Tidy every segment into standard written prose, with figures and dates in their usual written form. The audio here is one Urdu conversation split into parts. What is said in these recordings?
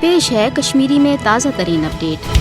پیش ہے کشمیری میں تازہ ترین اپڈیٹ۔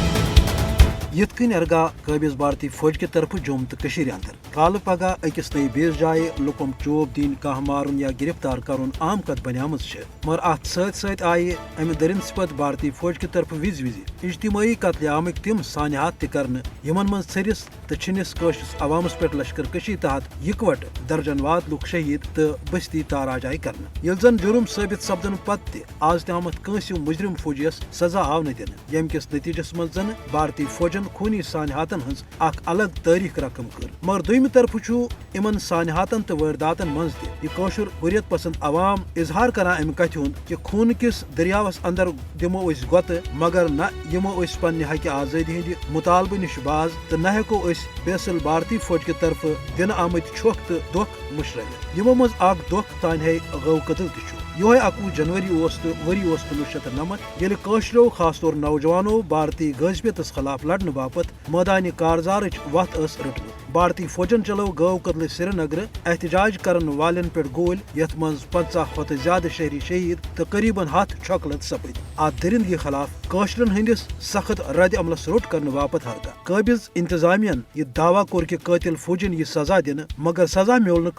یت کن ارگاہ قابض بھارتی فوج کی طرف جوم تو اندر کال پگہ اکس نئی بیس جائے لکم چوب دین کھانا مارن یا گرفتار کرن عام کت بنیامز مگر ات ست آئہ امہ درنسپت بھارتی فوج کی طرف وز اجتماعی قتل عامک تم سانحات تہ کرنے یمن من ژھرس تو چھنس قشرس عوامس پہ لشکر کشی تحت یکوٹ درجن واد لوک شہید تو بستی تاراج آئی کرنے یل زن جرم ثابت سپدن پتہ آز تامت کنسہ مجرم فوجیس سزا آو نہ دن یم کس نتیجس من زن بھارتی فوجن خونی سانحاتن ہز اخ الگ تاریخ رقم کر مگر دویمہ طرف ان سانحاتن تو وارداتن مز تہ یہ قشر حریت پسند عوام اظہار کران امہ کتھ ہند کہ خون کس دریاوس اندر دمو اس گوت مگر نہ یمو اس پنہ حق آزادی ہند مطالبہ نش باز تو نہ ہیکو اس بیسل بھارتی فوج کی طرف دن آمت چھوک تو دکھ مشرائت یمو مز اخ دکھ تان ہے غو قتل تہ یہ 21 جنوری وری 1999 یل قشرو خاص طور نوجوانوں بھارتی غازبیتس خلاف لڑنے باپت میدان کارزارچ وت رٹم بھارتی فوجن چلو گو قتل سری نگر احتجاج کرن والن پہ گول یت من 50 کھت زیادہ شہری شہید تو قریباً 100 چھوکلت سپد ات درندگی خلاف قشرن ہندس سخت رد عملس روٹ کرنے باپت ہرگاہ قابض انتظامیہ یہ دعویٰ کور کہ قاتل فوجن یہ سزا دن مگر سزا میول نہ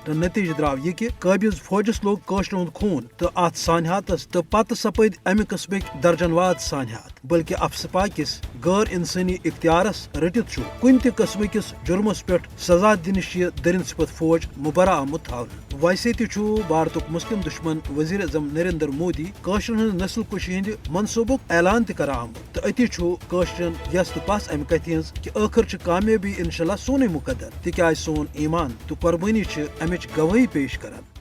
تو نتیجہ درو یہ کہ قابض فوجس لوگ قشرن ہند خون تو ات سانحاتس تو پتہ سپد امہ قسمک درجن واد سانحات بلکہ افسپا کس غیر انسانی اختیارس رٹت کن تہ قسم کس جرمس پہ سزا دنش یہ درنسپت فوج مبرہ آمت تھاونہ ویسے تہ بھارتک مسلم دشمن وزیر اعظم نریندر مودی قشرن ہند نسل کشی ہند منصوبک اعلان تہ کران آمت تو اتی قشرن یس تو پس امہ کتھ ہز کہ آخر کامیابی انشاءاللہ سونے مقدر تکیاز سون ایمان تو قربانی امچ گواہی پیش کران۔